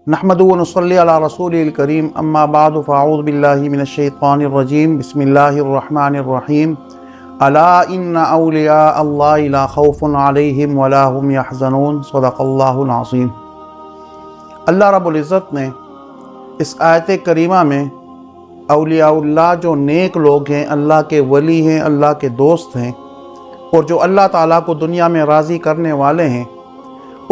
नहमदु व नसल्ली अला रसूलिल करीम अम्मा बाद फ़अऊज़ु बिल्लाहि मिनश्शैतानिर रजीम बिस्मिल्लाहिर रहमानिर रहीम अला इन्ना औलिया अल्लाहि ला खौफुन अलैहिम वला हुम यहज़नून सदक़ल्लाहुल अज़ीम। अल्लाह रब्बुल इज़्ज़त ने इस आयत करीमा में औलियाउल्लाह जो नेक लोग हैं, अल्लाह के वली हैं, अल्लाह के दोस्त हैं और जो अल्लाह ताला को दुनिया में राज़ी करने वाले हैं,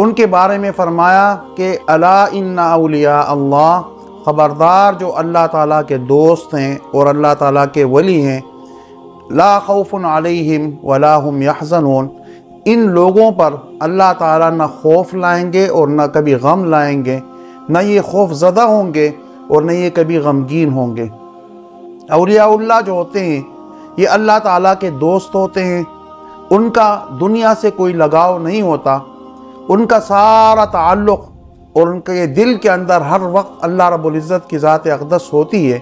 उनके बारे में फ़रमाया कि अला इन्ना औलिया अल्लाह, ख़बरदार जो अल्लाह ताला के दोस्त हैं और अल्लाह ताला के वली हैं, ला खौफुन अलैहिम वला हुम यहज़नून, इन लोगों पर अल्लाह ताला न खौफ लाएंगे और न कभी गम लाएंगे, न ये खौफ ज़दा होंगे और न ये कभी गमगीन होंगे। औलियाउल्लाह जो होते हैं ये अल्लाह ताला के दोस्त होते हैं, उनका दुनिया से कोई लगाव नहीं होता, उनका सारा ताल्लुक़ और उनके दिल के अंदर हर वक्त अल्लाह रब्बुल इज़्ज़त की ज़ात अक़दस होती है।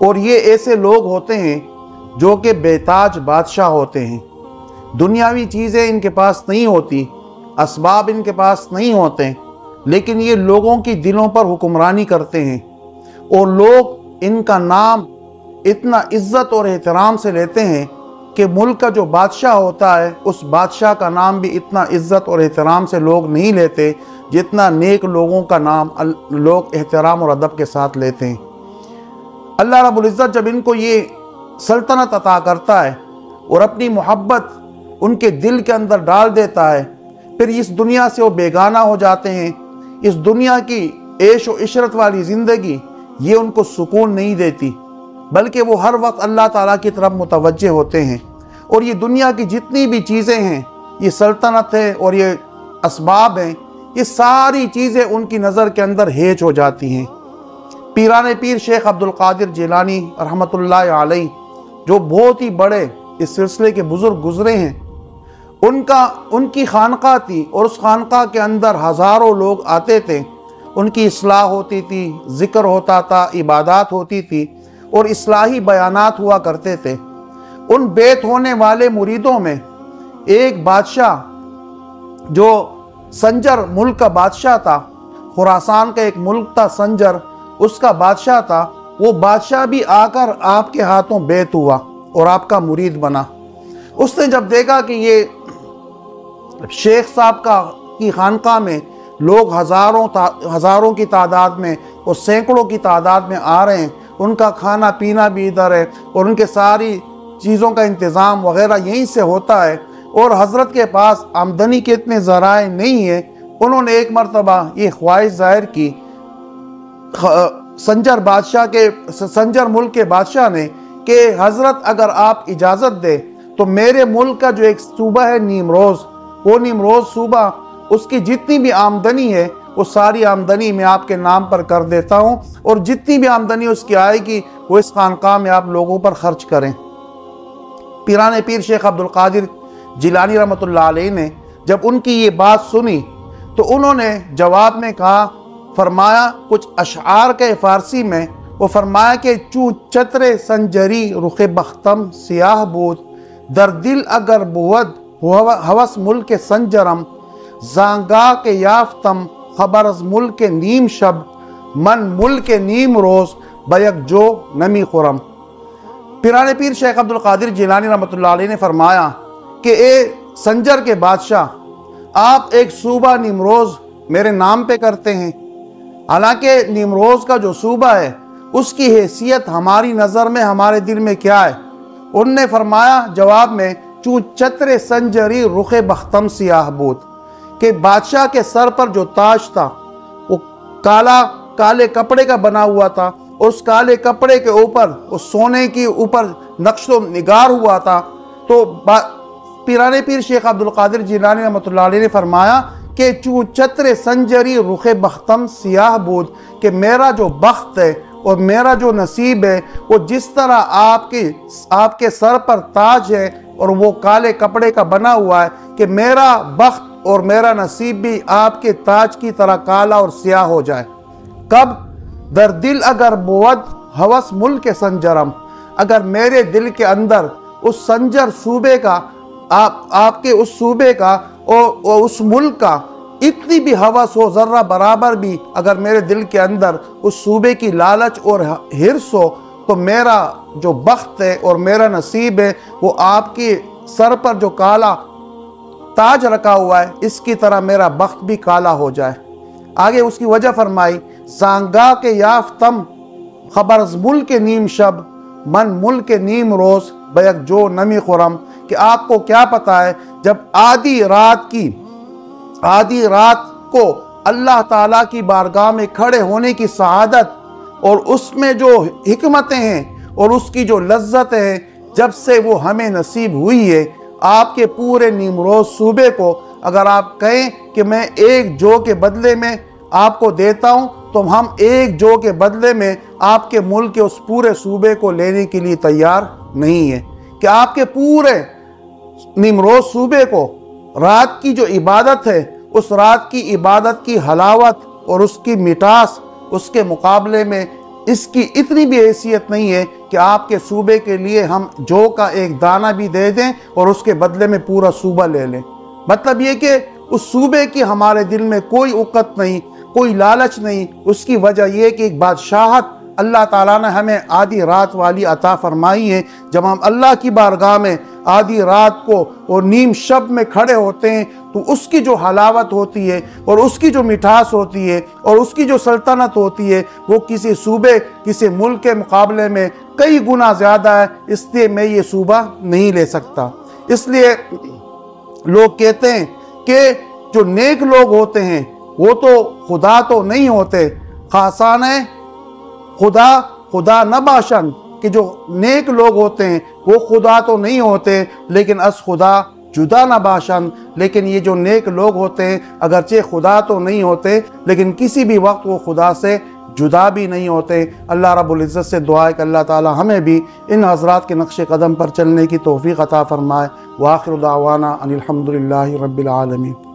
और ये ऐसे लोग होते हैं जो कि बेताज बादशाह होते हैं, दुनियावी चीज़ें इनके पास नहीं होती, असबाब इनके पास नहीं होते, लेकिन ये लोगों की दिलों पर हुक्मरानी करते हैं और लोग इनका नाम इतना इज़्ज़त और एहतराम से लेते हैं कि मुल्क का जो बादशाह होता है उस बादशाह का नाम भी इतना इज़्ज़त और एहतराम से लोग नहीं लेते जितना नेक लोगों का नाम लोग एहतराम और अदब के साथ लेते हैं। अल्लाह रब्बुल इज़्ज़त जब इनको ये सल्तनत अता करता है और अपनी मोहब्बत उनके दिल के अंदर डाल देता है, फिर इस दुनिया से वो बेगाना हो जाते हैं। इस दुनिया की ऐश व इशरत वाली ज़िंदगी ये उनको सुकून नहीं देती, बल्कि वो हर वक्त अल्लाह ताला की तरफ मुतवज्जे होते हैं। और ये दुनिया की जितनी भी चीज़ें हैं, ये सल्तनत है और ये असबाब हैं, ये सारी चीज़ें उनकी नज़र के अंदर हेज हो जाती हैं। पीराने पीर शेख अब्दुल कादिर जिलानी रहमतुल्लाह अलैह, जो बहुत ही बड़े इस सिलसिले के बुज़ुर्ग गुज़रे हैं, उनकी खानका थी और उस खानका के अंदर हज़ारों लोग आते थे, उनकी इस्लाह होती थी, ज़िक्र होता था, इबादत होती थी और इस्लाही बयानात हुआ करते थे। उन बेत होने वाले मुरीदों में एक बादशाह जो संजर मुल्क का बादशाह था, खुरासान का एक मुल्क था संजर, उसका बादशाह था, वो बादशाह भी आकर आपके हाथों बेत हुआ और आपका मुरीद बना। उसने जब देखा कि ये शेख साहब की खानका में लोग हज़ारों की तादाद में और सैकड़ों की तादाद में आ रहे हैं, उनका खाना पीना भी इधर है और उनके सारी चीज़ों का इंतज़ाम वग़ैरह यहीं से होता है और हज़रत के पास आमदनी के इतने ज़राए नहीं है, उन्होंने एक मरतबा ये ख्वाहिश ज़ाहिर की संजर मुल्क के बादशाह ने कि हज़रत अगर आप इजाज़त दे तो मेरे मुल्क का जो एक सूबा है नीमरोज़, वो नीमरोज़ सूबा, उसकी जितनी भी आमदनी है वो सारी आमदनी मैं आपके नाम पर कर देता हूँ और जितनी भी आमदनी उसकी आएगी वो इस खानका में आप लोगों पर खर्च करें। पीराने पीर शेख अब्दुल कादिर जिलानी रहमतुल्लाह अलैह ने जब उनकी ये बात सुनी तो उन्होंने जवाब में कहा, फरमाया कुछ अशआर के फ़ारसी में, वो फरमाया कि चू चतरे संजरी रुख बख्तम सियाह बूद, दर दिल अगर बुवद हवस मुल्क के संजरम, जांगा के याफ्तम खबर अज मुल्क के नीम शब, मन मुल्क के नीम रोज़ बैक जो नमी खुरम। पीराने पीर शेख अब्दुल कादिर जिलानी रहमतुल्लाह अलैह ने फरमाया कि ए संजर के बादशाह, आप एक सूबा निमरोज़ मेरे नाम पे करते हैं, हालांकि निमरोज़ का जो सूबा है उसकी हैसियत हमारी नज़र में, हमारे दिल में क्या है। उनने फरमाया जवाब में, चू चतरे संजरी रुख बख्तम सियाह बूद, कि बादशाह के सर पर जो ताज था वो काले कपड़े का बना हुआ था और उस काले कपड़े के ऊपर उस सोने की ऊपर नक्शो निगार हुआ था। तो पीराने पीर शेख अब्दुल कादिर जिलानी रहमतुल्लाह अलैह ने फरमाया कि चू चतरे संजरी रुख बख्तम सियाह बूद, कि मेरा जो बख्त है और मेरा जो नसीब है वो जिस तरह आपके सर पर ताज है और वो काले कपड़े का बना हुआ है, कि मेरा बख्त और मेरा नसीब भी आपके ताज की तरह काला और स्याह हो जाए। कब? दर दिल अगर बुवद हवस मुल्क के संजरम, अगर मेरे दिल के अंदर उस संजर सूबे का आपके उस सूबे का और उस मुल्क का اتنی بھی ہوس ہو ذرہ برابر بھی اگر میرے دل کے اندر اس صوبے کی لالچ اور حرص ہو تو میرا جو بخت ہے اور میرا نصیب ہے وہ آپ کے سر پر جو کالا تاج رکھا ہوا ہے اس کی طرح میرا بخت بھی کالا ہو جائے۔ آگے اس کی وجہ فرمائی، زانگا کے یافتم خبر از ملک نیم شب من ملک نیم روز بیک جو نمی خرم، کہ آپ کو کیا پتا ہے جب آدھی رات کو اللہ تعالیٰ کی بارگاہ میں کھڑے ہونے کی سعادت اور اس میں جو حکمتیں ہیں اور اس کی جو لذت ہے جب سے وہ ہمیں نصیب ہوئی ہے، آپ کے پورے نیمروز صوبے کو اگر آپ کہیں کہ میں ایک جو کے بدلے میں آپ کو دیتا ہوں تو ہم ایک جو کے بدلے میں آپ کے ملک کے اس پورے صوبے کو لینے کے لیے تیار نہیں ہے، کہ آپ کے پورے نیمروز صوبے کو رات کی جو عبادت ہے اس رات کی عبادت کی حلاوت اور اس کی مٹھاس اس کے مقابلے میں اس کی اتنی بھی حیثیت نہیں ہے کہ آپ کے صوبے کے لیے ہم جو کا ایک دانہ بھی دے دیں اور اس کے بدلے میں پورا صوبہ لے لیں۔ مطلب یہ کہ اس صوبے کی ہمارے دل میں کوئی اکت نہیں، کوئی لالچ نہیں۔ اس کی وجہ یہ کہ ایک بادشاہت اللہ تعالیٰ نے ہمیں آدھی رات والی عطا فرمائی ہے۔ جب ہم اللہ کی بارگاہ میں آدھی رات کو اور نیم شب میں کھڑے ہوتے ہیں تو اس کی جو حلاوت ہوتی ہے اور اس کی جو مٹھاس ہوتی ہے اور اس کی جو سلطنت ہوتی ہے وہ کسی صوبے کسی ملک کے مقابلے میں کئی گنا زیادہ ہے، اس لیے میں یہ صوبہ نہیں لے سکتا۔ اس لیے لوگ کہتے ہیں کہ جو نیک لوگ ہوتے ہیں وہ تو خدا تو نہیں ہوتے، خاصان خدا نہ باشند، کہ جو نیک لوگ ہوتے ہیں وہ خدا تو نہیں ہوتے لیکن از خدا جدا نہ باشند، لیکن یہ جو نیک لوگ ہوتے ہیں اگرچہ خدا تو نہیں ہوتے لیکن کسی بھی وقت وہ خدا سے جدا بھی نہیں ہوتے۔ اللہ رب العزت سے دعا ہے کہ اللہ تعالی ہمیں بھی ان حضرات کے نقش قدم پر چلنے کی توفیق عطا فرمائے۔ وآخر دعوانا ان الحمدللہ رب العالمین۔